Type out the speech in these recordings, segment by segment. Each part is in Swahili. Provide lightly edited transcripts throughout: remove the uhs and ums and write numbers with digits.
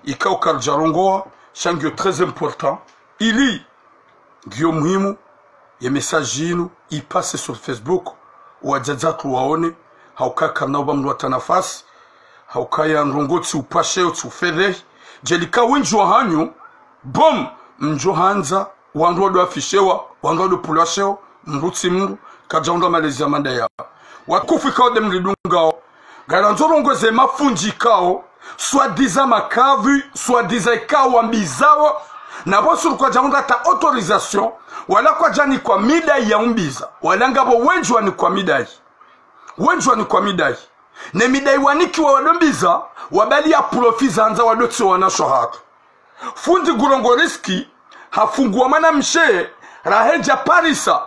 ikao karjarongoa shangyo très important ili gyo muhimu ya message yinu ipase sur Facebook wajajatu waone haukaka nao mlwata nafasi haukaya nrongoti upashe utufere jelika wenju wa hanyu bom mjo hanza wandodo afishewa wandodo pulashewa mruti mru kajaunda malezi ya manda ya wakufu kao dem lidungao garanzorongo ze mafunji kao soi-disant makavu soi-disant kao wambizao na bosu kwa jaunda ta autorisation wala kwa jani kwa midai ya umbiza wala ngabo wenjwa ni kwa midai wenjwa ni kwa midai ne midai waniki wa wadombiza wabali ya profiza anza wadotsi wanasho hatu fundi gurongo riski hafungua mana mshe raheja parisa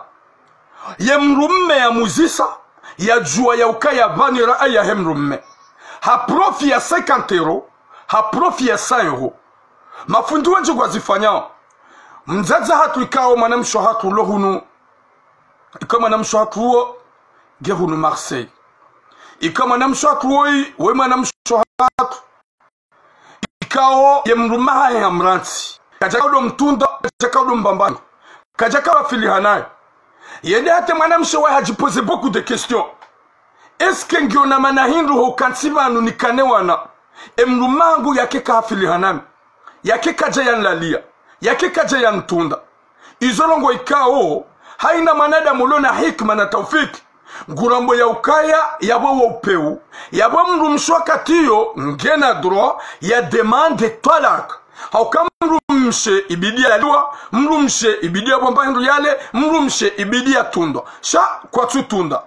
ye mrumme ya muzisa ya jua ya ukaya vanira ya hemrumme ha profi ya 50 euro ha profi ya 100 euro mafundi wenje kwa zifanyao mzaza hatu ikao manamsho hatu lohunu ikao manamsho hatu huo gehunu Marseille ikao manamsho hatu hoi we manamsho hatu ikao ye mrumaha ya mranti kajaka udo mtunda kajaka udo mbambano kajaka wafili hanayo yede hate manamsho wa hajipose beaucoup de questions est-ce que ngiona manahindu ho kansivanu nikanewana emrumangu yake kafili hanami yake kaja yanlalia yake kaja yantunda izorongo ikao haina manada mulona hikma na taufiki ngurambo ya ukaya yabo wa upeu yabo mrumshwa katiyo ngena droit ya demande talak hauka mrumshe ibidia liwa mrumshe ibidia bomba hindu yale mrumshe ibidia tundwa sha kwa tutunda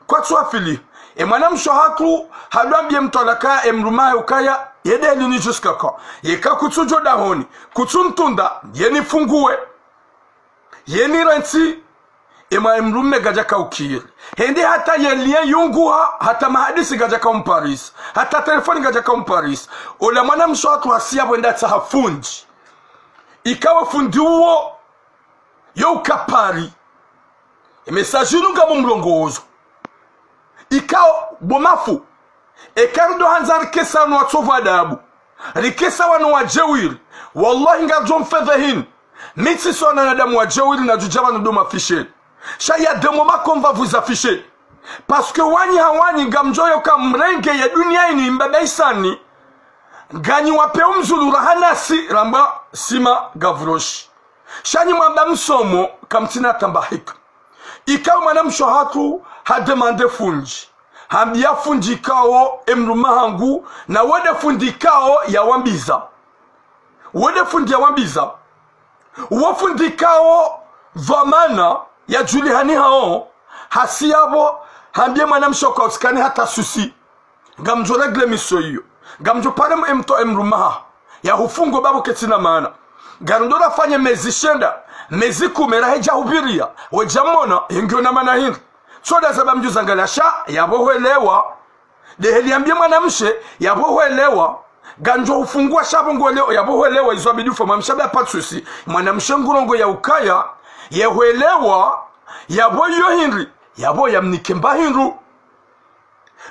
kwa tuafili mwanamsho hatu hadwambie mtolaka emrumaye ukaya yede lini jusqu'à quand yeka kutujo dahoni kutuntunda yeni fungue yeni renti emrume gajaka ukiri hende hata yelie yunguha hata mahadisi gajaka Paris hata telefoni gajaka Paris ola mwanamsho hatu hasia bwenda tsa hafunji ikawa fundi uo yo kapari message nunga mumlongozo ikao bomafu ekardo hanzar kesa no atova dabu rikesa wano wajewiri wallahi ngajon fedhin mitsi sona na damu wajewiri na jujaba no doma afficher shaya de moment qu'on va vous afficher parce que wani hawani ngamjoyo kamrenge ya dunia ini mbabaisani ganyi wape umzulu rahanasi ramba sima gavroshi shani mwamba msomo kamtina tambahika ikao mwanamsho hatu ha demande funji hambia funji kao emrumahangu na wade fundi kao ya wambiza wade fundi ya wambiza wafundi kao vamana ya julihani hao hasiabo hambia mwanamsho kao skani hata susi gamjo regle miso hiyo gamjo pare emto emrumaha ya hufungo babu ketina maana garundora fanye mezishenda meziku meraheja hubiria wejamona yengiona manahiri soda sababu mjuzangalasha yabohelewa deheliambia mwanamshe yabohelewa ganjo ufungua shabongo leo yabohelewa izobidi ufoma mshabe patsusi mwanamshe ngurongo ya ukaya yehuelewa yaboyo hinri yabo yamnikemba hinru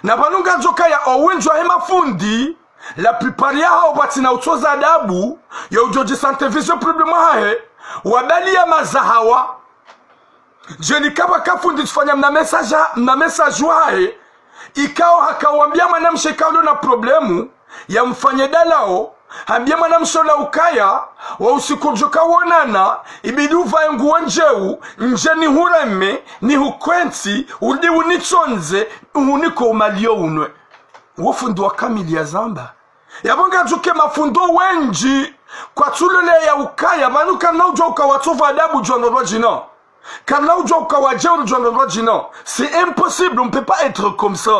na banunga njoka ya owenjwa hema fundi la plupart yao batina utoza adabu ya ujoji sante vision problema hae wabali ya mazahawa jeni kaba kafundi tufanya mna message wae ikao hakawambia mwanamshe kaulo na problemu ya mfanye dalao hambia mwanamshe la ukaya wa usikujoka wonana ibidi uvae nguo njeu njeni hureme ni hukwenti uli unichonze uniko umalio unwe wafundi wa kamili ya zamba yabonga juke mafundo wenji kwa tulele ya ukaya banu kana ujoka watofa adabu jono jina kana ujoka wajeru jono jina c'est impossible, on ne peut pas être comme ça.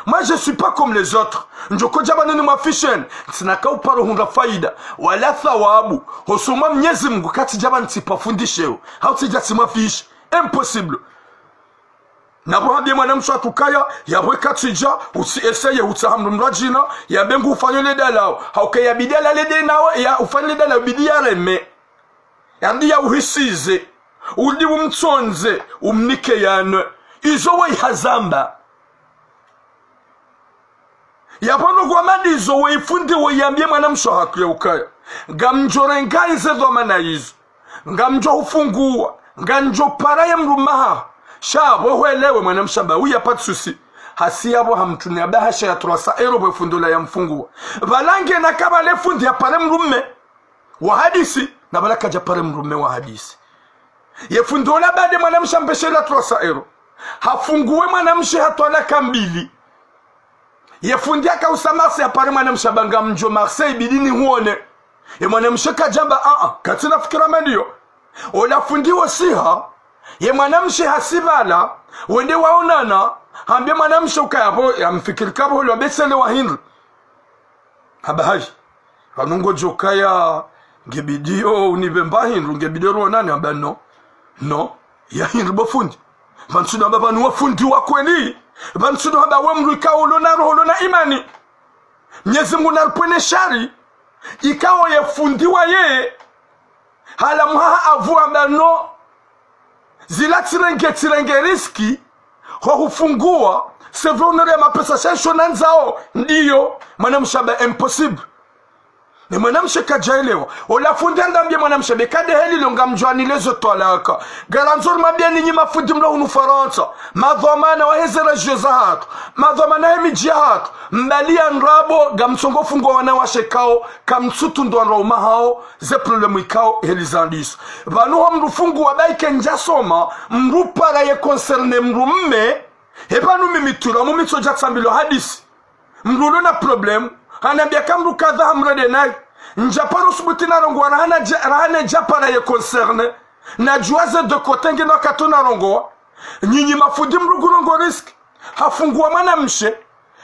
Moi je suis pas comme les autres. Njoko jabana ni mafishen tinaka uparo hunga faida wala thawabu hosoma mnyezi Mungu kati jabana tipafundisheo hautija timafish impossible. Nabo hambie mwanamsho atukaya yabwe katija usi eseye utahamru mrajina ya bengu ufanyole dalao haukaya bidala lede nawe ya ufanyole dalao bidia reme yandi ya uhisize udi umtsonze umnike yanwe izo we hazamba Yapono kwa madizo weifundi weyambie mwanamsho hatu ya ukaya. Ngamjorenga izezo mana hizo. Ngamjo ufungua. Ngamjo paraye mrumaha. Shabo huelewe mwanamshaba. Uya patsusi. Hasi yabo hamtunia bahasha ya turasa ero wefundula ya mfungua. Valange na kama lefundi ya pare mrume. Wa hadisi. Na balaka ja pare mrume wa hadisi. Yefundula bade mwanamshambeshe la turasa ero. Hafunguwe mwanamshe hatuala kambili. Yefundia ka usamasi ya pare mwanamshabanga mjo Marseille bidini huone. Ye mwanamshe kajamba katina fikira mandiyo. Ola fundiwa siha. Ye mwanamshe hasibala. Wende waonana. Hambia mwanamshe ukayabo ya mfikirikabo hulu wabesele wa hindri. Haba hai. Wanungo jokaya ngebidio unibemba hindri. Ngebidio ruonani hamba no. No. Ya hindri bofundi. Vansudu hamba vanuwa fundi wa kweli. Vansudu hamba wemruika ulona roholona imani. Mnyezi Mungu narupwene shari. Ikawa ye fundi wa ye. Hala muhaha avu hamba no. Zila tirenge riski. Ho hufungua. Sevre unere mapesa shensho nanzao. Ndiyo. Mwanamshaba impossible. Ni mwanamshe kajaelewa. Ola fundi andambia mwanamshe bekade heli longa mjwani lezo toalaka. Garanzor mabia ninyi mafundi mlo unu Faransa. Madhomana wa hezera jeza hatu. Madhomana hemi jia hatu. Mbalia nrabo gamsongo fungwa wanawashe kao. Kamsutu ndo anrauma hao. Ze problemu ikao heli zandisu. Vanuwa mrufungu wabaike njasoma. Mrupara ye concerne mrumme. Hepanu mimitura mumito jatsambilo hadisi. Mrulo na problemu. Hanambia kamru kadha hamrede na njaparo subuti na rongo rahane japara ye concerne na juaze de kotenge na katona rongo nyinyi mafundi mrugu rongo risk hafungua mwanamshe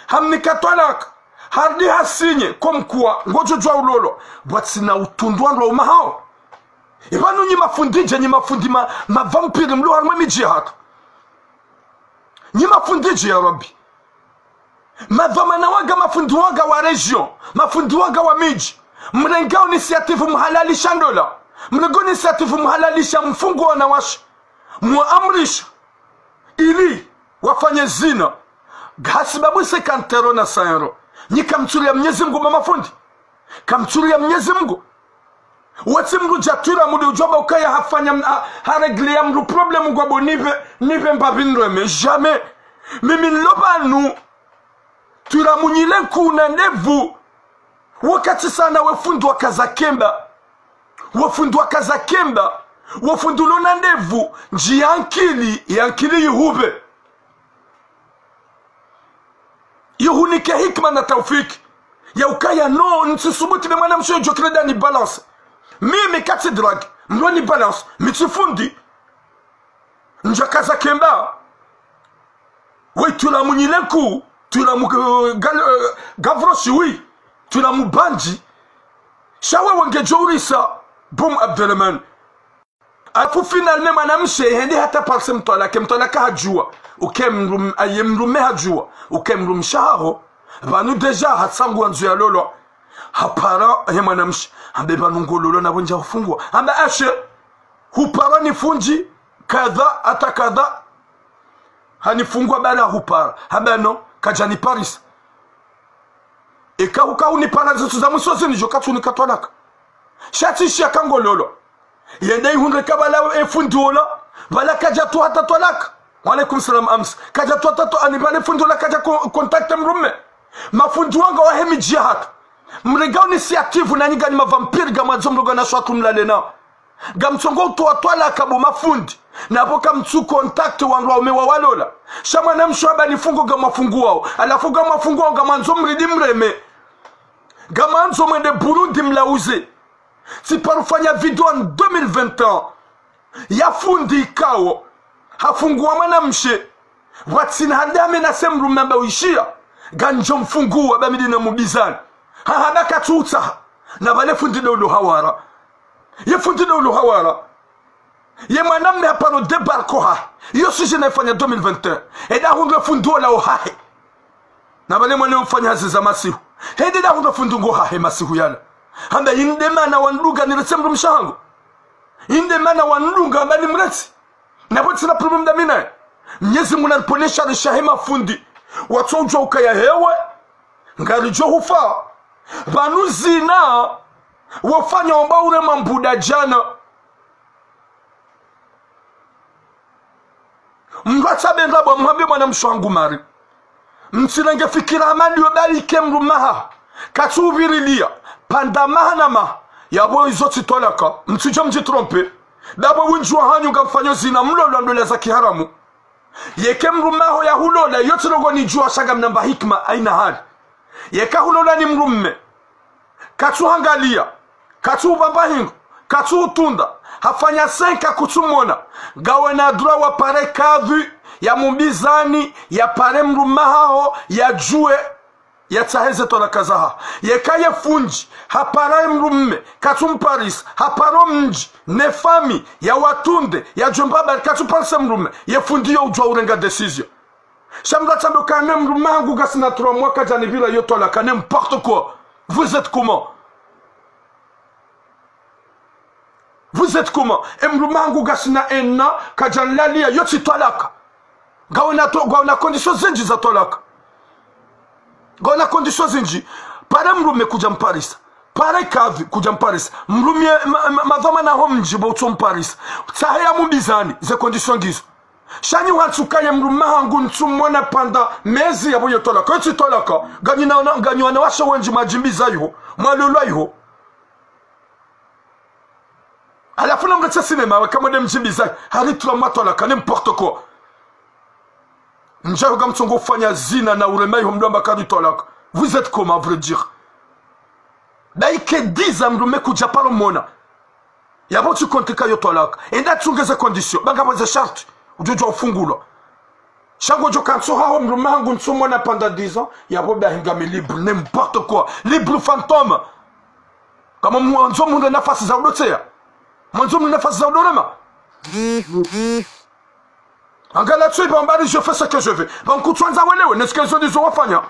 hamnikatolaka hardi hasinye komkuwa ngojo jwa ulolo bwatsina utundwa ndo mahao ibanu nyi mafundi je nyi mafundi ma vampire mlo harma miji hatu nyi mafundi je ya rabbi madhamana waga mafundi waga wa region mafundi waga wa miji mrengao initiative mhalalisha ndola mrengao initiative mhalalisha mfungo wanawasha muamrisha ili wafanye zina gasibabu 50 euro na 100 euro nikamtulia Mwenyezi Mungu mafundi kamtulia Mwenyezi Mungu wati mru jatura mude ujoba ukaya hafanya hareglia mru problem kwa bonive nive mbabindwe jamais mimi nlobanu turamunyile kuna nevu wakati sana wefundu wakazakemba wefundu lona nevu yankili yuhube yuhunike hikma na taufiki ya ukaya no nsisubuti na mwana msho jokreda ni balance mimi kati drag mroni balance mitifundi njakazakemba turamunyile ku gavroshi wi turamubanji shawe wangejourisa boom Abdelrahman afu finalement manamshe hendi hata parse mtolaka hajua ukemrum ayemrume hajua ukemrum shaho banu deja hatsangu anzu ya lolo hapara he manamshe ambe banungololo nabo nja ufungwa ambe ashe hupara ni funji kadha atakadha hanifungwa bala hupara ambe no kajani Paris eka ukauni pana zetu za musozi ni jokatu ni katolaka shati shia kangololo yende ihunre kabala efundola bala kajatu hata tolaka wa alaikum salam ams kajatu hata anibale fundola kaja contact mrume mafundu wanga wa hemi jihad mregao initiative na nyinga ni mavampire gama zomroga na swatu mlalena gamtsongo tola kabo mafundi na boka mtu contact wangu wa walola shama na mshwaba nifungo gama fungu wao alafu gama fungu wao gama nzomridi mreme gama nzomende Burundi mlauze si parufanya video en 2021 ya fundi kao hafungua mwanamshe watsina handame na semru mamba uishia ganjo mfungua bamidi na mubizani habaka tuta na bale fundi dolo hawara ye fundi dolo hawara ye mwanamme hapano debarko ha yo sije naifanya 2021 eda hundu fundi ola ohahe na bale mwana mfanya hazi za masihu hedi da hundu fundi ngo hahe masihu yana hamba inde mana wanduga niresemru mshango inde mana wanduga mbani mreti na boti na problem da mina Mwenyezi Mungu anaponesha shahima fundi watu ujwa ukaya hewe ngarijo hufa banu zina wafanya omba ure mambuda jana mrata benga bwa mwambe mwana mshwangu mari mtsinange fikira amani yobalike mrumaha katubirilia pandamaha na ma yabo izoti tolaka mtuje mjitrompe dabo winjwa hanyu ngamfanyo zina mlolo ndola za kiharamu yeke mrumaho ya hulola yote rogo ni jua shaga mnamba hikma aina hali yeka hulola ni mrumme katu hangalia katu babahingu katu utunda hafanya senka kutumona gawe na dura wa pare kavu ya mumbizani ya pare mrumaho ya jue ya taheze tola kazaha yeka ye funji hapara mrumme katu mparis haparo mji nefami ya watunde ya jombaba katu panse mrumme ye fundi yo ujwa urenga decision shamra tambo kane mrumme hangu gasina 3 mois kajani vila yo tola kane n'importe quoi. Vous êtes comment? Vous êtes comment? Emrumangu gasina enna kajanlalia yoti tolaka. Gaona condition zinji za tolaka. Gaona condition zinji. Pare mrume kuja mparisa. Pare kavi kuja mparisa. Mrumie madhoma na home njibo uto mparisa. Tahaya mubizani ze condition gizo. Shani watsukanye mrumangu ntumona panda mezi yabo yotolaka. Yoti tolaka. Ganyi wanawasha wenji majimbiza yuho. Malulwa yuho. À la fin, on va cinéma, comme on aime bizarre, Harry Tlamatola, n'importe quoi. N'jagam songo fanya zina na uremei humdamba kaditolak. Vous êtes comment, à vrai dire? Daike 10 ans, me kuja paro mona. Yabo tu compte kayo tolak. Et là, tu as conditions. Bangaba za charte. Ujojo fungulo. Chango jo kanso ha hom rumangu nsomona pendant 10 ans. Yabo bahingami libre, n'importe quoi. Libre fantôme. Comme moi, on monde na face za udotea. Mwanzo mnafasi za udorema. Angala tu bambari je fais ce que je veux. Banku twanza welewe nesikezo ndizo wafanya.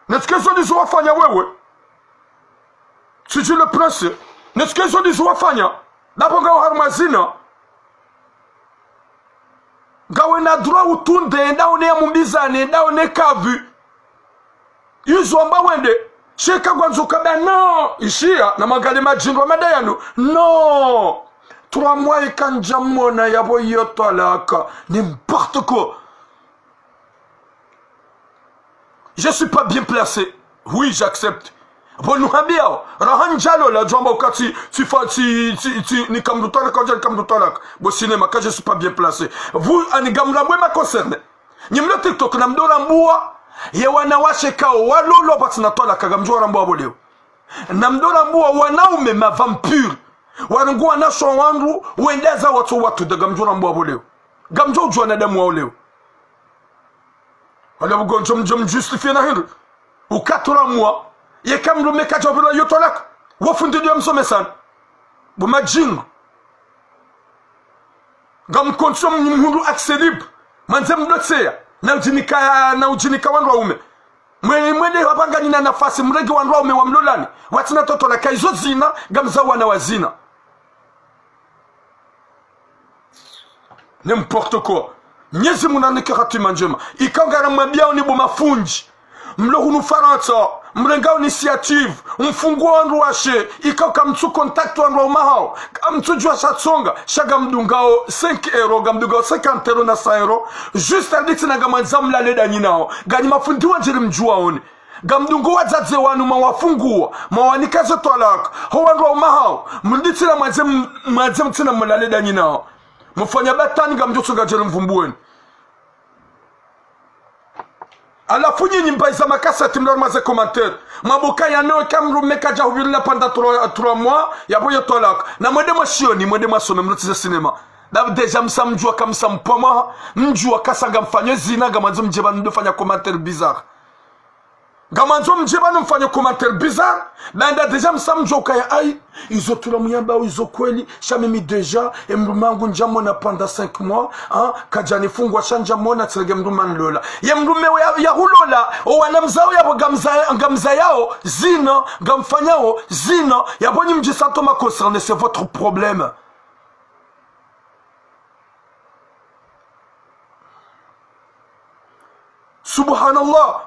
Nesikezo ndizo wafanya wewe. Tu dis le prince. Nesikezo ndizo wafanya. Dabonga harumazina. Gawe na droit utunde ndaone ya mumbizane ndaone kavu. Yuzo amba wende. Sheka gwanzo kabia non ishia na magali majingo madayano non 3 mois et kanjamona yabo yotolaka n'importe quoi. Je suis pas bien placé. Oui, j'accepte. Bon nous habia rahanjalo la jamba ukati tu ni kamdutala kanja kamdutala bo cinéma quand je suis pas bien placé. Vous anigamla mwema concerne. Nyimlo TikTok na mdora mbua ye wanawashe kao walolo batina tola kagamjora mbo aboleo na mdora mbo wanaume ma vampire wangu wanasho wangu uendeza watu de gamjora mbo aboleo gamjo jwana damu aboleo wala bugonjo mjom justifie na hiru u 4 mois ye kamlo meka jobilo yotolak wofundi dio msomesan bu majin gam konsom mhundu accélib manzem dotseya na ujinika wandu waume mwende wapanga nina nafasi mregi wandu waume wa mlolani watina toto la kaizo zina gamza wana wazina n'importe quoi nyezi munanike hatima njema ikangara mabia unibu mafunji mlo hunu faransa mrenga initiative mfungu wandu washe ikauka mtu contact wandu wa umahao mtu jua shatsonga shaga mdungao 5 euro gamdungao 50 euro na 100 euro juste aditi na gamanzamu la leda nyinao gani mafundi wajiri mjua oni gamdungo wazaze wanu mawafungua mawanikaze tolaka ho wandu wa umahao mnditi na mazemu tina mla leda nyinao mfanya batani gamjoto gajiri mvumbueni alafu nyinyi mbaisa makaseti mlormaze commentaire maboka ya neo kamrume kaja hubirila panda 3 mois yaboyo tolak na mwende mwashioni mwende mwasome mlotize sinema deja msamjua kamsa mpoma mjua kasanga mfanyo zina gamanzo mjeba ndofanya commentaire bizarre gamanzo mjeba ndofanya commentaire bizarre banda deja msamjua kaya ai izo tula muyamba izo kweli shamimi deja emrumangu njamona panda 5 mois kajani fungwa shanja mona tsege mruman lola ye mrume ya hulola o wanamzao yabo gamza yao zina gamfanyao zina yabonyi mjisanto makoserne c'est votre problème. Subhanallah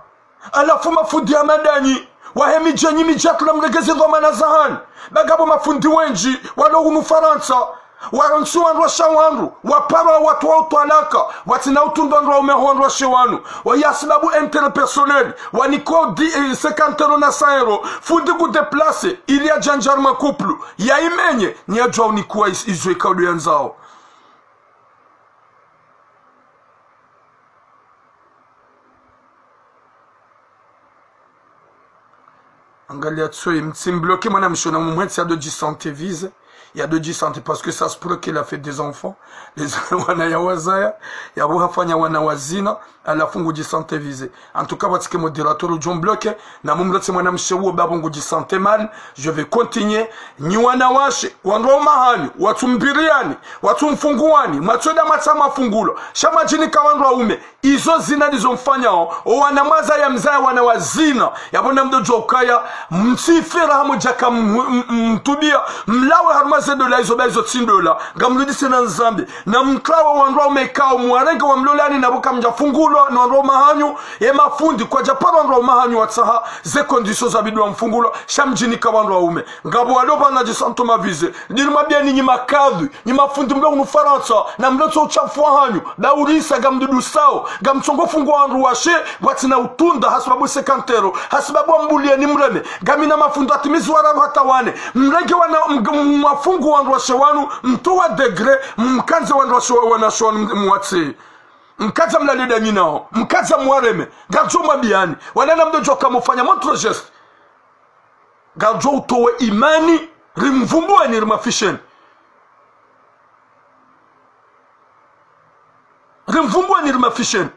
alafu mafundi ya madani wahemi jenyi mijatu na mlegezi dhoma na zahani bagabo mafundi wenji walo unu Faransa waransu wanrwa shawanru wapara watu wa utualaka watina utundu wanrwa umehuanrwa shewanu wayasibabu interpersonel waniko 50 na 100 euro fundi kudeplase ili ya janjarma kuplu ya imenye ni ya jwa unikuwa izo ikaudu ya nzao. Angalia tsoi m'tim bloqué mon amchona mon moins de 10 santé vise. Il y a de 10 santé parce que ça se peut qu'il a fait des enfants. Les wana ya wazaya, ya buhafanya wana wazina, ala fungu 10 santé visé. En tout cas, votre modérateur ou John bloqué, na mumlote mon amchewu babungu 10 santé mal, je vais continuer. Ni wana washe, wanro mahani, watu mbiriani, watu mfunguani, matsoda matsama fungulo. Shama jini kawanro ume, izo zina nizomfanya o wanamaza ya mzaya wana wazina. Yabona mdo jokaya, msifira hamu jaka mtubia, mlawe harmaze dola izo ba izo tindola. Gamludi sena nzambi. Na mklawa wanro umekao, mwarenge wa mlolani na buka mjafungulo, na wanro mahanyu, ye mafundi kwa japara wanro mahanyu watsaha, ze kondisyo zabidu wa mfungulo, shamjini ka wanro ume. Ngabo waloba na jisanto mavize. Nilima bia ni makadhi, ni mafundi mlo unu Faransa, na mloto uchafu wa hanyu, da urisa gamdudu sao, gamchongo fungu wanru washe, watina utunda, hasibabu 50 euro, hasibabu wa mbulia ni mreme, gamina mafundi atimizi wararu hata wane, mrenge wana mafungu wanru washe wanu, mtuwa degre, mkanze wanru washe wanashe wanu mwatse. Mkaza mlalida ninao, mkaza mwareme, gajo mabiani, wanana mdojo kamufanya montre geste. Gajo utowe imani, rimvumbuwa ni rimafisheni. Rimvumbuwa ni rimafisheni.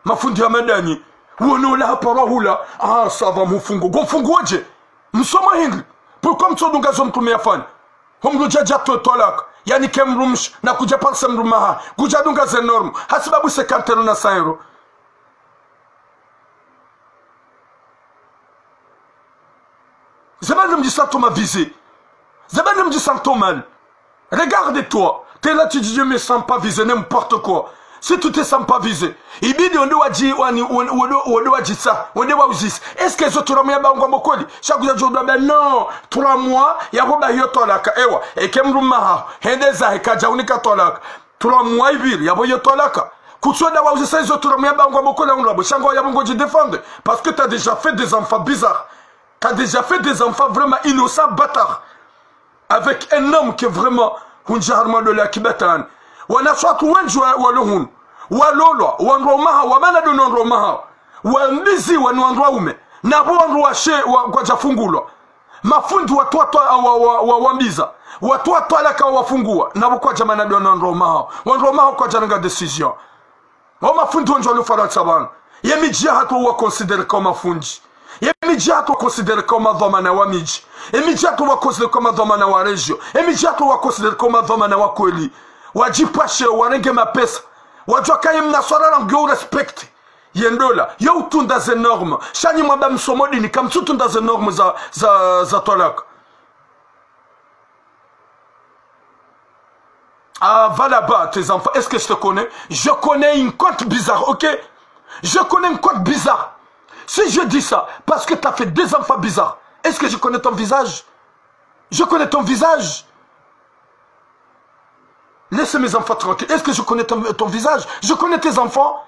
Mafundi ya madani, uonola hapa rahula, sava mfungu, gomfungu waje, msoma hingri, pourquoi msodunga zomtumia fani? Homlo jaja tolaka. Yani kemrumsh na kuja panse mrumaha kuja dunga ze normu hasibabu 50 na 100 euro. Zebane mjisanto ma visé. Zebane mjisanto mal. Regarde-toi. T'es là, tu dis je me sens pas visé, n'importe quoi. Si tu te sens pas visé, ibidi onde waji onde waji ça, onde wauzis. Est-ce que les autres ba ngwa mokoli? Chaque jour ben non, 3 mois ya roba hiyo tolaka ewa. E kemrumaha, hendeza hekaja unika tolaka. 3 mois ibiri ya boyo tolaka. Kutsonda wauzisa les autres ba ngwa mokoli ngwa chango ya bongo ji défendre parce que tu as déjà fait des enfants bizarres. Tu as déjà fait des enfants vraiment innocents bâtards. Avec un homme qui est vraiment hunjarma de la kibatan. Wanaswatu wenji walohunu walolwa wanromaha wabana dono nromaha wambizi wanwandwa ume na bonro washe kwa jafungulwa mafundi watu wambiza watu alaka wafungua na kwa jamana dono nromaha kwa jananga decision wa mafundi wenji walo Faransa bana yemijia hatu wa consider kama mafundi yemijia hatu wa consider kama dhamana wa miji yemijia hatu wa consider kama dhamana wa regio yemijia hatu wa consider kama dhamana wa kweli wajipashe warenge mapesa wajua kaya mnaswara na ngeo respect yendola yo utunda ze norme shani mwaba msomodi ni kam tutunda ze norme za tolaka. Va là-bas tes enfants, est-ce que je te connais? Je connais une compte bizarre, ok? Je connais une compte bizarre. Si je dis ça parce que tu as fait des enfants bizarres, est-ce que je connais ton visage? Je connais ton visage. Laissez mes enfants tranquilles. Est-ce que je connais ton visage? Je connais tes enfants.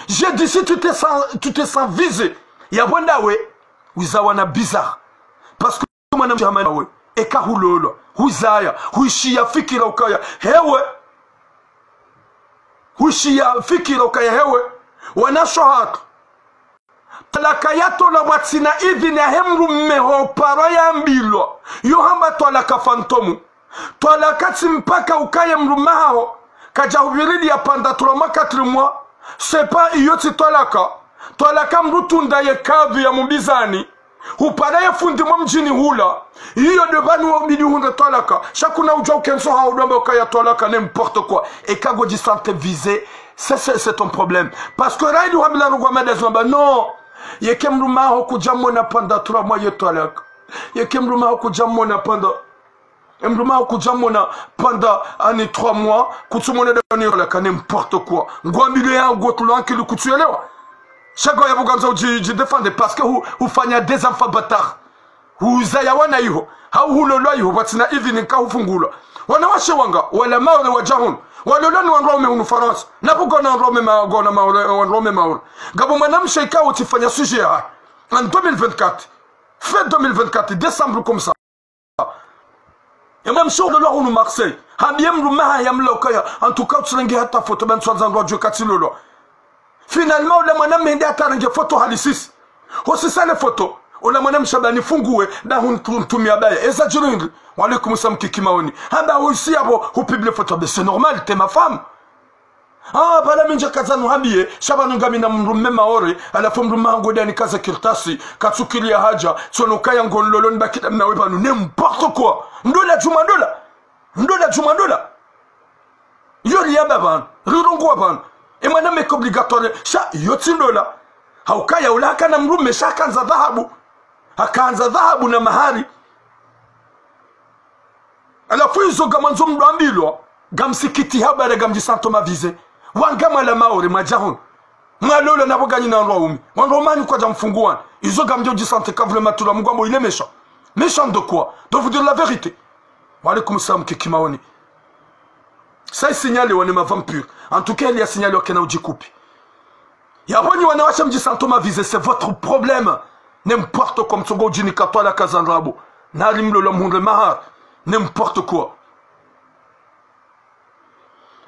J'ai dit si tu te sens visé. Yabondawe, wizawana bizarre. Parce que mwana mjamanawe, eka hulolo, huzaya, huishia fikira ukaya, hewe. Huishia fikira ukaya, hewe. Wanashohatu. Talakayato la watsina hivi na hemru mmeho paraya mbilo. Yohamba talaka fantomu. Twalakati mpaka ukaye mrumaho kaja hubiridi ya panda 3 mois 4 mois sepa iyoti twalaka mrutunda ye kavi ya mbizani uparaye fundi mwa mjini hula hiyo debanu wa mbidi hunda twalaka shakuna ujwa ukenso haudamba ukaya twalaka n'importe quoi et kago disante visé c'est ton problème parce que raidi wabila rugwa medezwa non yeke mrumaho kujamona panda 3 mois ye twalaka yeke mrumaho kujamona panda Mbruma kujamona pendant 3 mois kutumone de la n'importe quoi ngwambile ya gotulo ankili kutuelewa Chago ya buganza uji defende parce que ufanya des enfants bâtards. Uzaya wana iho. Hau hulolo iho watina hivi nika ufungula. Wanawashe wanga wala maure wajahun. Walolo ni wanrome unufaransa. Nabugo na wanrome maagona wanrome maure. Gabo manamshe ika utifanya sujet ha. En 2024. Fin 2024 décembre comme ça. Et même sur le loi ou Marseille. Habiem lumaha yamla okaya. En tout cas tu rengi hata photo ben soit endroit Dieu katilolo. Finalement, le manam mende atarange photo halisis. Aussi ça les photos. Ola manam shabani funguwe da huntumia baya. Eza jiringi. Wale kumusam kikimaoni. Haba aussi abo ou publie photo. Mais c'est normal, t'es ma femme. Ah, bala minja kazanu habiye. Shabanu gamina mrumme maore. Ala fo mrumme angode ni kaza kirtasi. Katsukili ya haja. Tsono kaya ngololo nbakida mnawe banu. N'importe quoi. Ndola jumandola. Ndola jumandola. Yori ya baban. Rirongwa ban. Et maintenant, c'est obligatoire. Yotindola. Haukaya ulaka na mrume shakanza dhahabu. Hakanza dhahabu na mahari. Alafu hizo gamanzo mdambilo. Gamsikiti habare gamji santo mavize. Wangama la maore majahon. Malolo na bogani na nro umi. Wanromani kwa jamfunguan. Hizo gamjo jisante kavlema tula mugamo il est méchant. Méchant de quoi? De vous dire la vérité. Walaikum salam kikimaoni. Ça signale on est ma vampire. En tout cas, il y a signalé au Kenya Ujikupi. Yaboni wanawasha mjisanto mavize, c'est votre problème. N'importe comme Tsogo Jinikato la Kazandrabo. Narim le monde mahar. N'importe quoi.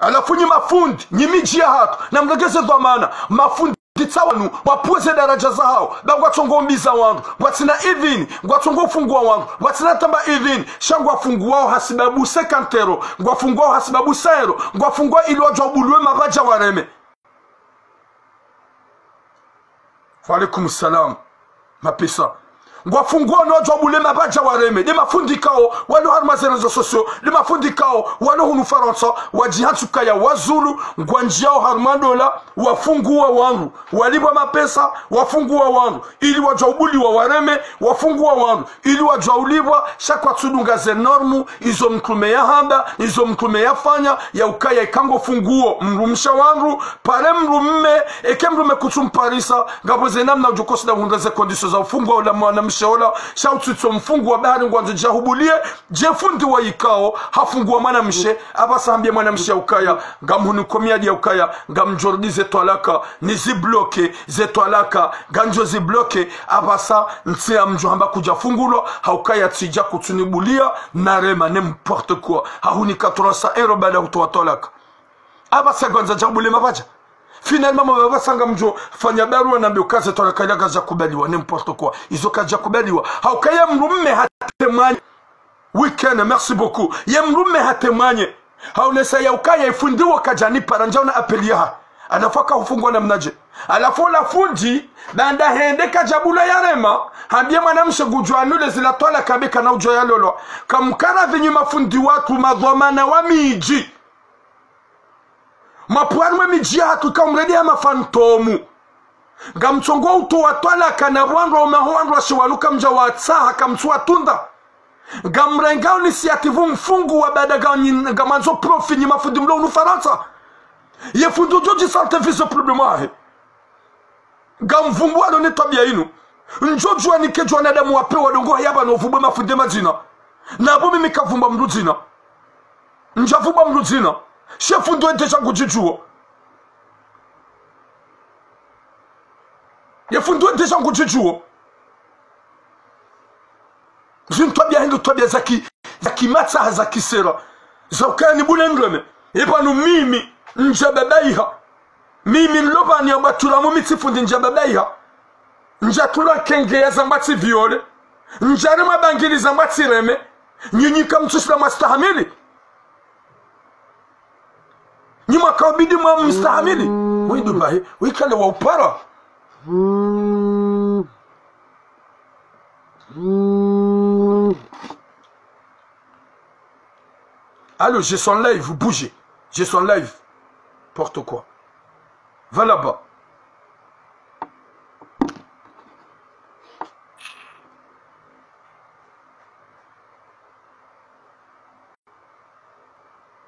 À la fin, mafundi, nyimiji ya hatu, na mlegeze dhamana, mafundi tsawanu, wapueze daraja za hao, ba watongo mbiza wangu, watina idhini, watongo fungua wangu, watina tamba idhini, shangu wafungua hasibabu 50 euro, wafungua hasibabu 100 euro, wafungua ili wajabulwe mabaja wareme. Wa alaikum salam, mapesa. Gwafungua no jobule mabaja wareme de mafundi kao walo harmaze rezo sosio de mafundi kao walo hunu faransa wajihatsuka ya wazulu ngwanjiao harmandola wafungua wangu walibwa mapesa wafungua wangu ili wajobuli wa wareme wafungua wangu ili wajauliwa shakwa tudunga ze normu izo mkume ya hamba izo mkume ya fanya ya ukaya ikango funguo mrumsha wangu pare mrumme eke mrumme kutumparisa gaboze namna ujokosi da hundaze kondisyo za ufungua la mwana mshaola shaututso mfungu wa bahari ngwanzo jahubulie jefundi wa ikao hafungua mwana mshe abasambie mwana mshe ukaya ngamhunu komia dia ukaya ngamjordi zetwalaka nizi bloke zetwalaka ganjo zi bloke abasa ntia mjohamba kuja fungulo haukaya tija kutunibulia narema n'importe quoi hahuni 400 euro bada kutoa tolaka abasa gwanza jahubule mabaja. Finalement, ma baba sanga mjo fanya barua na mbiokaze tolakaya gaza kubaliwa n'importe quoi. Izo kaja kubaliwa. Haukaya mrumme hatemanye. Weekend, merci beaucoup. Ye mrumme hatemanye. Haunesa ya ukaya ifundiwa kajani paranja na apelia. Anafaka ufungwa na mnaje. Alafu la fundi banda hende kajabula ya rema. Hambia mwanamshe gujuanule zila tola kabeka na ujo ya lolo. Kamkara venye mafundi watu madhomana wa miji. Mapuanwe mijia hatuka umredi ya mafantomu. Gamchongo uto watwala kanabwanro umahuanro shiwaluka mja watsaha kamchua tunda. Gamrengao inisiativu mfungu wa badaga gamanzo profi ni mafundi mlo unufaransa. Ye fundu joji sante viso problema ahe. Gamvumbu alone tabia inu. Njojua nikejua nadamu wapewa dongo hayaba na ufubwe mafundi majina. Na bomi mikavumba mruzina. Njavumba mruzina. Chefu ndo deja ngujijua. Yefu ndo deja ngujijua. Zintwabia hendo twabia zaki matsa zaki sera. Zauka ni bule ngome. Ebanu mimi njababaiha. Mimi nloba ni abatula mumitifundi njababaiha. Njatula kenge ya zambati viole. Njari mabangili zambati reme. Nyinyika mtusla mastahamili. Nyuma kabidi mwa mstahamili. Widu bahe, wikale wa upara. Allô, j'ai son live, vous bougez. J'ai son live. Porte quoi. Va là-bas.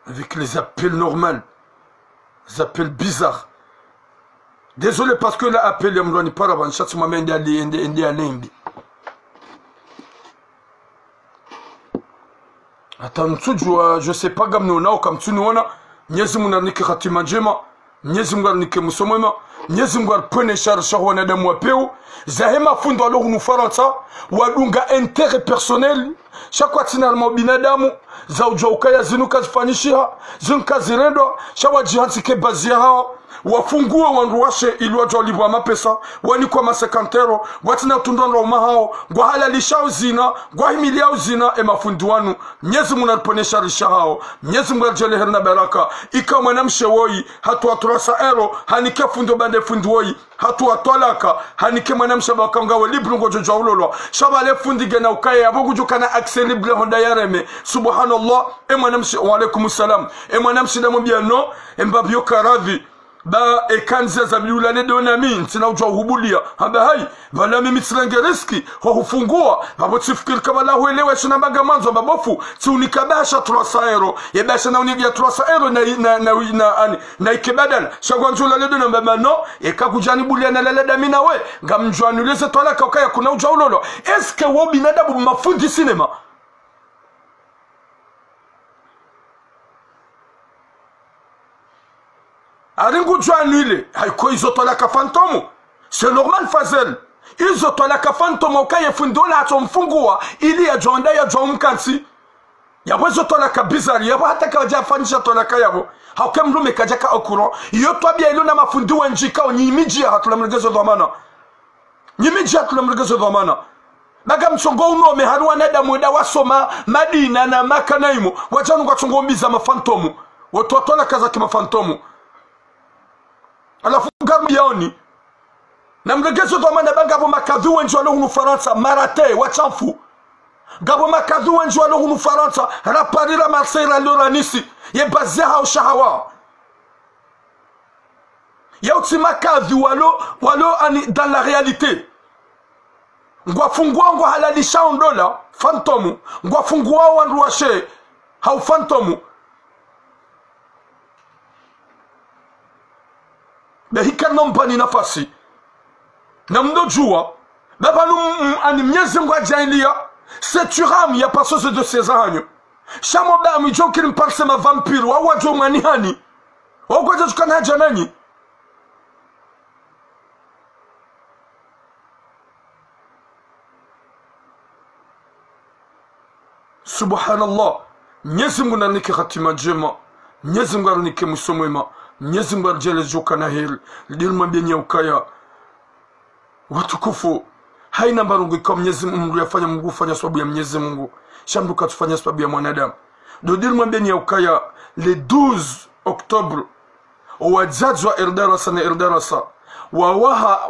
Avec les appels normaux. Les appels bizarres. Désolé parce que là, appelé Mloni Paravan, chaque moment, il y a l'indi. Attends, je sais pas, comme nous, comme tu nous as, Nyezi Munanike Khatimajema, Nyezi Munanike Musomema, Nyezi Mungar Pene Charwana de Mwapeu, Zahema Fundo Alo Nufaransa, Wadunga intérêt personnel, chaque tinarmo binadamu, Zaujokaya Zinuka Fanishiha, Zunka Zirendo, Shawajihansike Baziha, wafungue wanruashe ili watu walivwa mapesa wani kwa masekantero watina tundonro mahao gwa halalisha uzina gwa himilia uzina mafundi wanu Mwenyezi Mungu anaponesha risha hao Mwenyezi Mungu ajele herna baraka ika mwanamshe woi hatu aturasa ero hanike fundo bande fundi woi hatu atolaka hanike mwanamshe bakangawe libru ngojo jawlolo shabale fundi gena ukaya abugujukana accès libre honda yareme subhanallah mwanamshe wa alaikumus salam mwanamshe da mbiano mbabyo karavi ba ekanza za biulane donami tina ujwa hubulia haba hai vala mimi tsilangereski ho hufungua abo tsifikiri kama la huelewa shina magamanzo babofu tsiunikabasha 300 euro yebasha na unigia 300 euro na ikebadala shagwanjula ledo na mbano ekakujani bulia na lalada mina we ngamjwanuleze twalaka ukaya kuna ujwa ulolo eske wo binadabu mafundi sinema Aringu Djouanile, haiko izotolaka fantomu. C'est normal fazel. Izotolaka fantomu ukaye fundola hato mfungua ili ya jonda ya jomkansi. Yabo izotolaka bizari, yabo hata kawaja fanisha tolaka yabo. Hauke mlume kajaka okuro. Yoto abia iluna mafundu wa njika o nyimijia hatula mregezo dhamana. Nyimijia hatula mregezo dhamana. Baga mchongo uno meharua neda mweda wasoma Madina na Maka naimu. Wajanu kwa chongo mbiza mafantomu. Watu watola kaza kima fantomu. Alafu garmi yaoni na mregezo dhamana banga bo makadhu wenjo alo hunu Faransa marate wachamfu gabo makadhu wenjo alo hunu Faransa raparira Marseille loranisi ye bazeha au shahawa yauti makadhu walo ani dans la réalité ngwa fungua ngwa halalisha ondola fantomu ngwa fungua wanruashe hau fantomu hika nombani nafasi na mdojua baba ani Mwenyezi Mungu ajailia seturam ya pasose de ces años shamo ba mi jokiri mparse ma vampire wa wajo mani hani wa kwaje tukana janani subhanallah Mwenyezi Mungu nanike khatima njema Mwenyezi Mungu anike musomema Mwenyezi Mungu ajele joka na heri dilma benya ukaya watukufu haina mbarungu kwa Mwenyezi Mungu yafanya Mungu fanya sababu ya Mwenyezi Mungu shamduka tufanya sababu ya mwanadamu do dilma benya ukaya le 12 octobre wadzadzwa erdarasa na erdarasa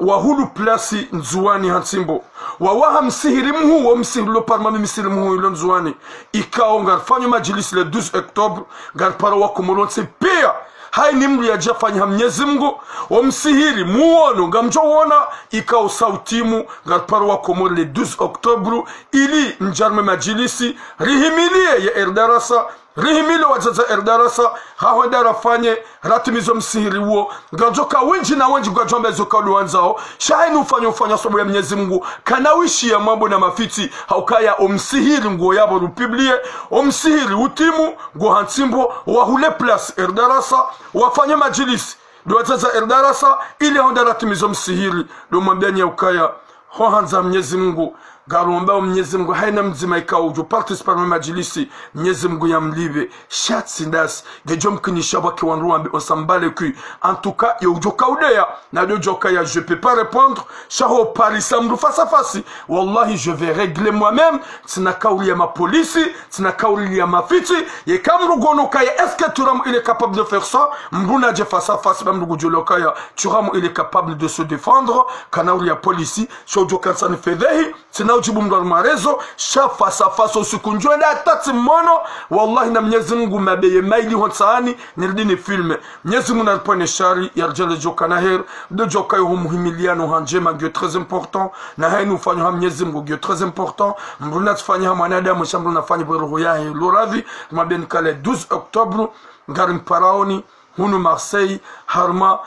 wahulu plasi nzuani hansimbo wawaha msihiri mhu wa msihiri lo parma msihiri mhu ilo nzuani ikao ngarfanyo majilisi le 12 octobre ngarpara wakumulonse pia hai ni mru ya jafanya Mwenyezi Mungu wa msihiri muono ngamjowona ikao sautimu ngarpara wakumul le 12 octobre ili njarme majilisi rihimilie ya erdarasa rihimile wajaza erdarasa hawa darafanye ratimizo msihiri uo ngajoka wenji na wenji kwa jombe zoka uliwanzao shahini ufanya sababu ya Mwenyezi Mungu kanawishi ya mambo na mafiti haukaya omsihiri nguo yabo rupiblie omsihiri utimu nguo hansimbo wahule plus erdarasa wafanye majilisi wajaza erdarasa ili honda ratimizo msihiri lumambiani ya ukaya hohanza Mwenyezi Mungu garomba Mwenyezi Mungu haina mzima ikao ujo participar na majilisi Mwenyezi Mungu ya mlibe shatsi ndas gejom kinisha wake wanruambe osambale kui en tout cas yo ujo kaudea na dojo kaya je peux pas répondre shaho Paris samdu face à face wallahi je vais régler moi-même tina kauli ya ma police tina kauli ya mafiti ye kamru gono kaya est-ce que turam il est capable de faire ça mbuna je face à face bamdu jolo kaya turam il est capable de se défendre kanauli ya police shojo kansani fedehi tina ujibu mdwar marezo sha face à face usikunjwe na tati mono wallahi na Mwenyezi Mungu mabeye maili honsani nilidini filme Mwenyezi Mungu alipone shari yarjele joka na her de joka yo muhimiliano hanjema gyo très important na hainu fanyo Mwenyezi Mungu gyo très important mbuna tufanya mwanadamu shambru nafanya bero yahe loravi mabeni kale 12 octobre ngarim paraoni hunu Marseille harma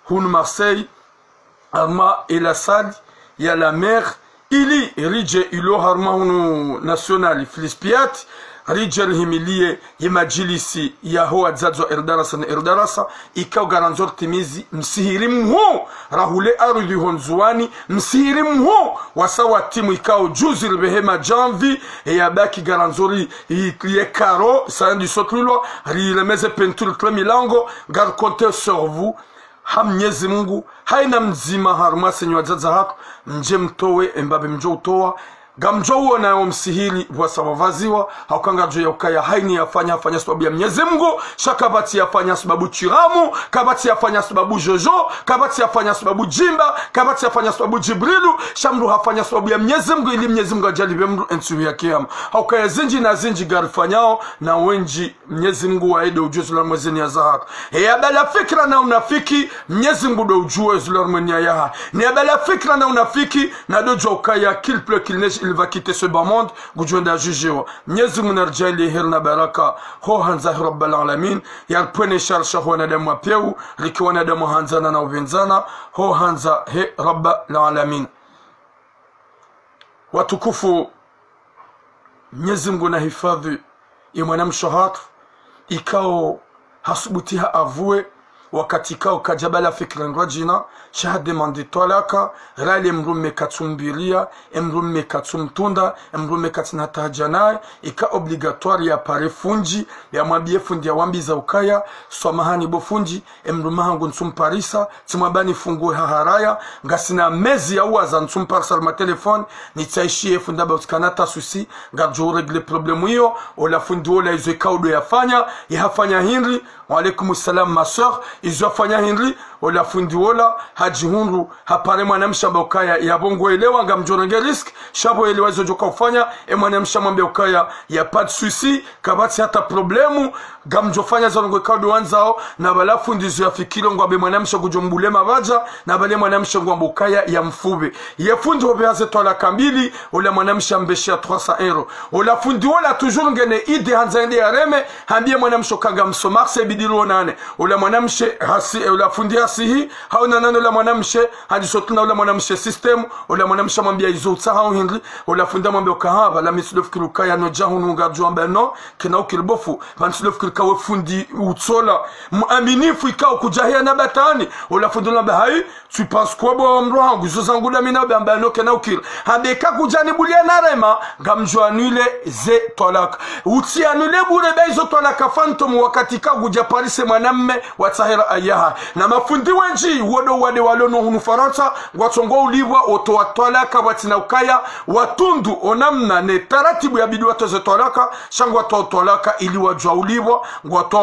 hunu Marseille arma ila sadi ya la mer ili rije ilo harma hunu nationali filispiati rije himilie yemajilisi ya hoa zadzo erdarasa na erdarasa ikao garanzor timizi msihiri mho rahule arudi honzuani msihiri mho wasawa timu ikao juzi ribehema janvi ya baki garanzori ye karo sandi sotlulwa rilemeze penture tre milango gar compter sur vous Mwenyezi Mungu haina mzima haruma senywa zaza hako mje mtowe embabe mjo utowa gamjo uona ya msihili wasa wavaziwa haukanga jo ya ukaya haini yafanya sababu ya Mwenyezi Mungu shakabati yafanya sababu chiramu kabati yafanya sababu jojo kabati yafanya sababu jimba kabati yafanya sababu jibrilu shamru hafanya sababu ya Mwenyezi Mungu ili Mwenyezi Mungu ajalibe mru ensu ya kiyama haukaya zinji na zinji garifanyao na wenji Mwenyezi Mungu waede ujuzi la mwezeni ya zahaka ya bala fikra na unafiki Mwenyezi Mungu do ujue zula mwenya yaha ni ya bala fikra na unafiki na dojo ukaya kilple kilnesh il va quitter ce bas monde gujwenda jujewa Mwenyezi Mungu narjali hirna baraka ho hanza rabbal alamin yarpone sharsha ho nadamu apeu likiwa nadamu hanzana na ubenzana ho hanza he rabbal alamin watukufu Mwenyezi Mungu na hifadhi ya mwanamshahat ikao hasubutiha avue wakati kao kajabala fikra ngwajina shahade mandi tolaka rale mrume katsumbiria mrume katsumtunda mrume katina tajanai ika obligatoire ya pare funji ya mwabie fundi ya wambiza ukaya somahani bo funji mrume hangu nsumparisa timwabani fungu haharaya ngasina mezi ya uwaza nsumparisa ma telefone nitaishie funda ba utskanata susi ngajo regle problemu hiyo ola fundi ola izo ikaudo yafanya yafanya Henry wa alaikum salam ma soeur izo fanya Henry ola fundi ola haji hunru hapare mwanamshamba ukaya ya bongo elewa ngamjorenge risk shabo elewa izo joka ufanya mwanamshamba ukaya ya pas de souci kabati hata problemu gamjofanya zongo kaudo wanzao na bala fundi izo yafikiro ngwabe mwanamshamba kujombule mabaja na bale mwanamshamba ukaya ya mfube ya fundi obeaze tola kambili ola mwanamshamba ya 300 euro ola fundi ola toujours ngene ide hanzende ya reme hambie mwanamshamba kanga msomar se bidilo nane ola mwanamshe hasi ola fundi hasihi hauna nano la mwanamshe hadi sotuna ola mwanamshe system ola mwanamshe mwambia izo utsaha Henry ola funda mwambia kahaba la mislof kiruka no jahunu ngajwa mbeno kina ukilbofu banslof kiruka fundi utsola muaminifu ikao kujahia na batani ola fundi lamba hai tu penses quoi bo mrohangu zo zangula mina bamba no kina ukil habeka kujani bulia narema gamjwa anule ze tolak uti anule bure bezo tolaka phantom wakati ka kuja Paris mwanamme watahira ayaha na mafundi wenji wodo wade walono hunu Faransa watongo ulibwa oto watolaka watina ukaya watundu onamna ne taratibu ya bidi watoze tolaka shangu watolaka ili wajwa ulibwa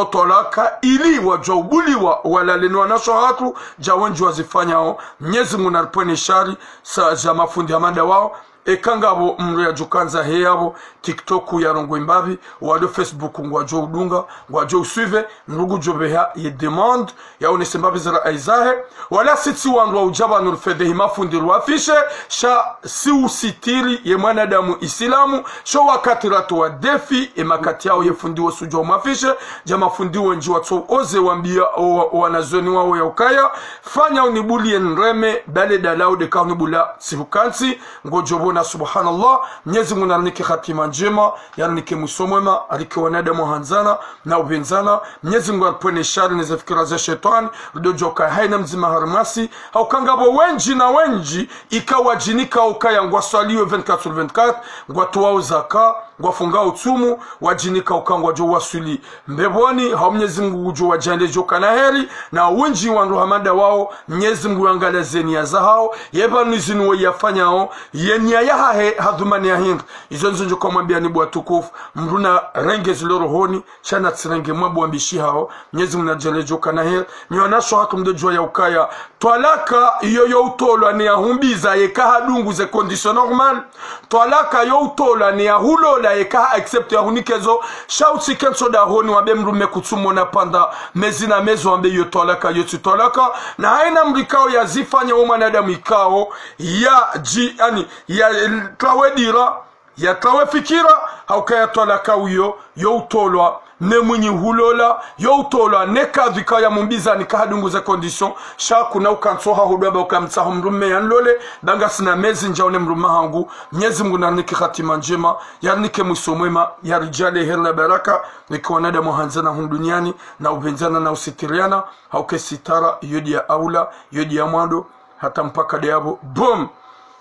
watolaka ili wajwa ubuliwa wala lenwa nasho hatu jawenji wazifanyao Mwenyezi Mungu naripone shari sa ja mafundi amanda wao ekangabo mruya jukanza heyabo TikTok ya rongo imbabi wado Facebook ngwajo udunga ngwajo usuive nrugu jobeha ye demande ya onesembabi zara aizahe wala siti wandu wa ujaba nurfedehi mafundi ruafishe sha si usitiri ye mwanadamu Islamu sho wakati rato wa defi emakati yao ye fundi wa sujo mafishe jama fundi wenji watu oze wambia wanazoni wao ya ukaya fanya unibulie nreme bale dalao deka unibula sihukansi ngojobo na subhanallah Mwenyezi Mungu ananike khatima njema yanike musomema alike wanadamu hanzana na ubenzana Mwenyezi Mungu apone shari na fikra za shetani dojoka haina mzima harmasi au kangabo wenji na wenji ikawa jinika ukaya ngwasaliwe 24/24 ngwatoa zaka ngwafunga utumu wajinika ukangwa jo wasuli mbeboni ha Mwenyezi Mungu jo wajande joka na heri na wenji wandu hamada wao Mwenyezi Mungu angala zenia zao yeba nizinu yafanyao yenya yahe hadhumani ya Henry izo nzo kwa mwambia ni bwa tukufu mruna renge zilorohoni chana tsirenge mwabu ambishi hao Mwenyezi Mungu ajale joka na heri nionasho hatu mdejwa ya ukaya twalaka yo utolo ni ahumbiza yeka hadungu ze condition normal twalaka yo utolo ni ahulo la yeka accept ya hunikezo shauti kenso da honi wabe mrume kutsumona panda mezina mezo ambe yo twalaka yo tutolaka na haina mrikao ya zifanya mwanadamu ikao ya ji yani ya trawedira yatawe fikira haukayatwala kauyo yo utolwa ne mwenye hulola yo utolwa ne kadhika ya mumbiza ni kahadunguza condition shaku na ukansoha hudwa ukamtsaho mrume yanlole banga sina mezi njaone mruma hangu Mwenyezi Mungu nanike khatima njema yanike musomwema ya rijale hela baraka nikiwanada muhanzana hum duniani na ubenzana na usitiriana hauke sitara yodi ya aula yodi ya mwando hata mpaka deabo boom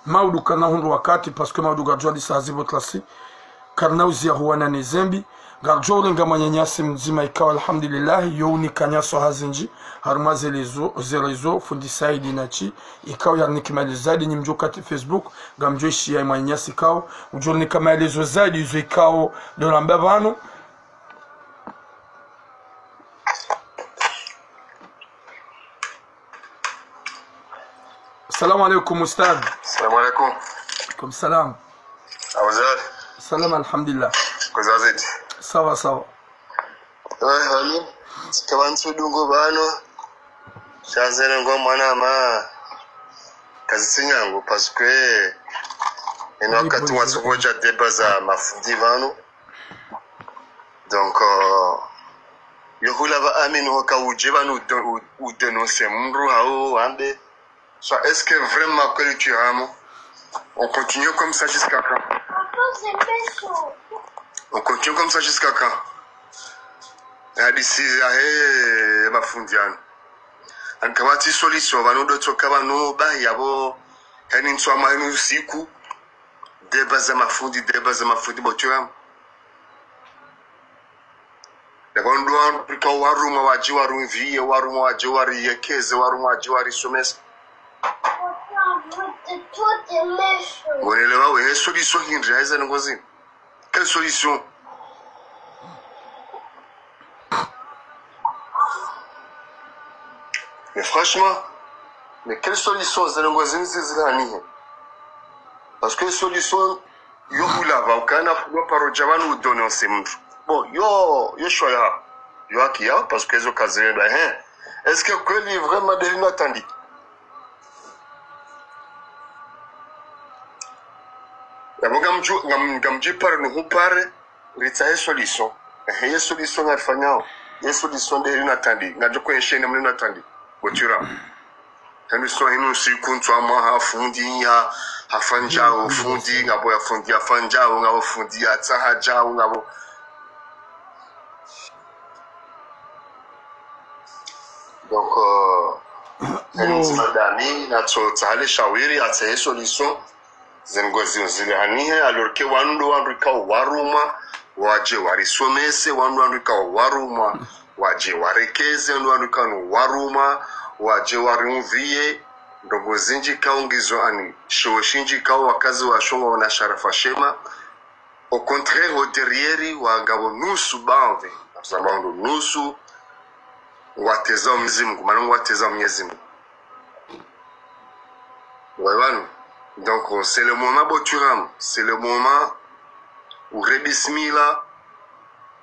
maudu kana hundu wakati paske maudu gajwa di sazibo tlasi karnauzi ya huwana nezembi garjole nga manyanyasi mzima ikawa alhamdulillah youni kanyaso hazinji harumaze lezo fundi saidi nachi ikawa ya nikimali zaidi ni mjokati Facebook gamjoishi ya manyanyasi ikawa ujole nikamalezo zaidi yuzo ikawa dolambe vano السلام عليكم أستاذ. السلام عليكم. عليكم السلام. أوزاد. السلام الحمد لله. كوزازيد. سوا سوا. هاني. كمان سودونغو بانو. شازنا ngomana ma. Kazinyango parce que ino wakati wasogoja deba za mafundi vano. Donc yohula ba aminu hokauje vano ou dénoncer mru hao ambe. Ça, est-ce que vraiment que tu as on continue comme ça jusqu'à quand? On continue comme ça jusqu'à quand? D'ici à mafundiano. En kamati solution vano doto kabano ba yabo hani nswa mahinu usiku deba za mafundi boturam. Yagondo pika waruma wajiwaru vie waruma wajiwari yekeze waruma wajiwari somesa. Unaelewa wewe solution hii haiza ngozi. Quelle solution? Mais franchement, mais quelle solution c'est ngozi nzizilani? Parce que solution yo hulava ukana kwa paroja vanu udononse mtu. Bon, yo shoya. Yo akia parce que zo kazenda est-ce que kweli vraiment de l'inattendu? Ngamji pare no hupare ritsaye solution ye solution ngafanyao ye solution de inatandi ngajo ko yeshene mna inatandi botura tanu so hinu sikuntu ama hafundi ya hafanjao fundi ngabo ya fundi afanjao ngabo fundi ya tsahajao ngabo donc madame na tsale shawiri atse solution zengozi zilihanihe alors que wandu ka waruma waje warisomese wandu ka waruma waje warekeze wandu ka waruma waje warimvie ndogo zinji kaongizo ani shoshinji ka wakazi wa shongo na sharafa shema au contraire au derrière wa ngabo nusu bave sababu nusu wateza mzimu manangu wateza mnyezimu waiwanu. Donc c'est le moment boturam, c'est le moment où rebismila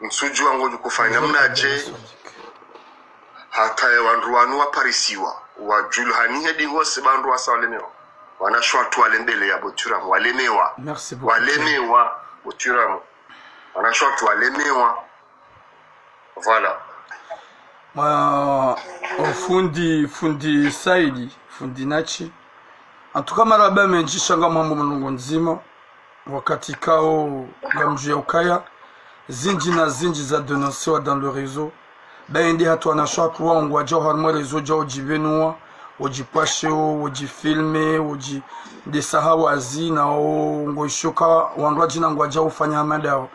msuju wangu kufanya mnaje hata wandu wanu waparisiwa wajulhani hedi ngose bandu wasawalemewa wanashwa tu walembele ya boturam walemewa walemewa boturam wanashwa tu walemewa voilà. Fundi Saidi fundi Nachi en tout cas maraba menjisha nga mambo mlungu nzima wakati kao gamju ya ukaya zinji na zinji za denoncewa dans le réseau baindi hatu anashwa kuwa ngwaja harmo réseau jao jivenua ojipasheo ojifilme oji desahawa azina o ngoishoka wandwa jina ngwaja ufanya hamada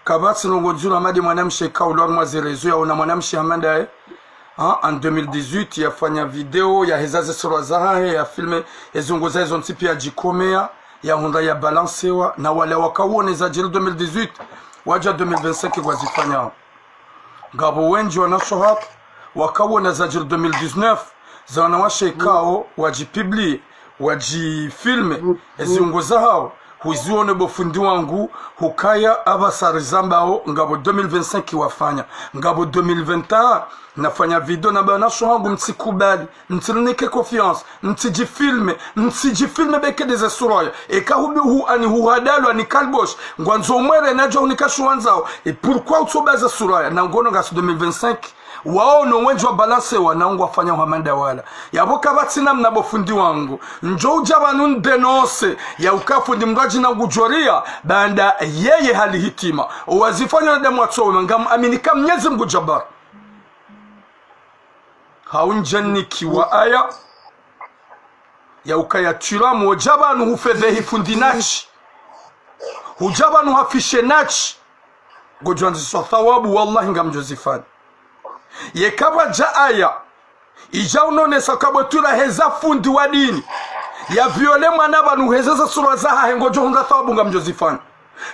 kabati nongojula madi mwanamshe kao lorma ze réseau ya una mwanamshe hamada en 2018 yafanya video ya hezaze sorozaha ya filme ezongoza hizo ntipi ya jikomea ya honda ya balancewa na wale wakauone za jiri 2018 waja 2025 wazifanya ngabo wenji wanashohap wakauone za jiri 2019 za wanawashe kao wajipibli wajifilme ezongoza hao huzione bofundi wangu hukaya abasari zambao ngabo 2025 wafanya ngabo 2021 nafanya video na banaso wangu mtsikubali mtilinike confiance mtijifilme beke deze suraya ekahubi hu ani huhadalo ani kalbosh ngwanzo mwere najo unikashuanzao pourquoi utsobaza suraya na ngono ngasi 2025 wao no wenjwa balance wanangu wafanya uhamanda wala yaboka batina mnabofundi wangu njo ujabanu ndenose ya ukafundi mraji na gujoria banda yeye hali hitima uwazifanya na demu watowe ngam aminika mnyezi Mungu Jabbar haunjaniki wa aya ya ukayatiramu ujabanu hufedhehi fundi nachi hujabanu hafishe nachi gujwanziswa thawabu wallahi ngam jozifani yekaba jaaya ija unonesa kabotula heza fundi wa dini ya viole mwana banu heza sura za hengojo honda thawabu ngam jozifani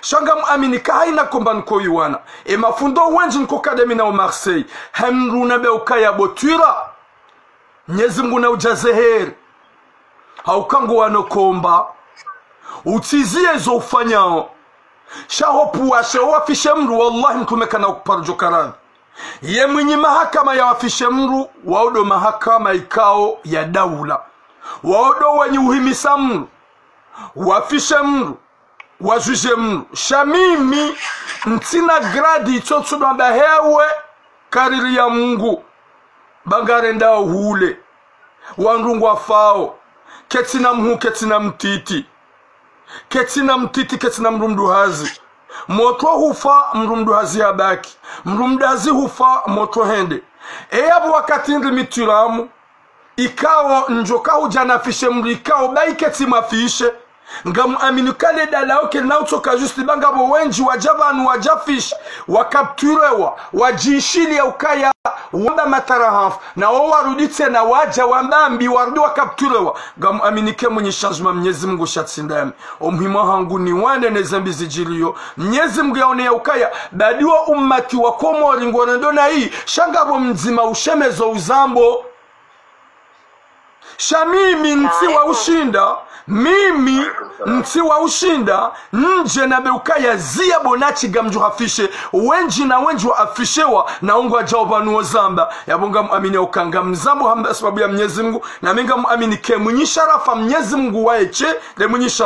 shanga muamini ka haina komba nko yuwana mafundo wenji nko kademi na Marseille hamruna be ukaya botura Mwenyezi Mungu na ujazeheri haukango wanokomba utizie zo ufanyao shahopu washe wafishe mru wallahi mkumekana ukuparjo karadhi ye mwenye mahakama ya wafishe mru waodo mahakama ikao ya daula waodo wenye uhimisa mru wafishe mru wajuje mru shamimi ntina gradi itoto namba hewe kariri ya Mungu bangare ndao hule wanrungu wafao ketina mhu ketina mtiti ketina mrumduhazi moto hufa mrumduhazi habaki mrumdazi hufa moto hende eyabu wakati ndi mituramu ikao njoka ujanafishe mru ikao baiketi mafishe ngamu aminu kale dalao ke nautoka justi bangabo wenji wajabanu wajafish wakapturewa wajishili ya ukaya wamba matarahafu na wawarudite na waja wambambi warudi wakapturewa ngamu aminike mwenye changement Mwenyezi Mungu shatsindami omhima hangu ni wane nezambi zijiliyo Mwenyezi Mungu yaone ya ukaya badiwa ummati wa komori ngwanandona hii shangabo mzima ushemezo uzambo shamimi nti wa ushinda mimi nti wa ushinda nje na beukaya zia bonachi gamju hafishe wenji na wenji wa afishewa na ungu wa jawabanu ozamba ya bonga muamini ya ukanga mzambu hamba sababu ya Mwenyezi Mungu na minga muamini ke mwenye sharafa Mwenyezi Mungu waeche le mwenye sharafa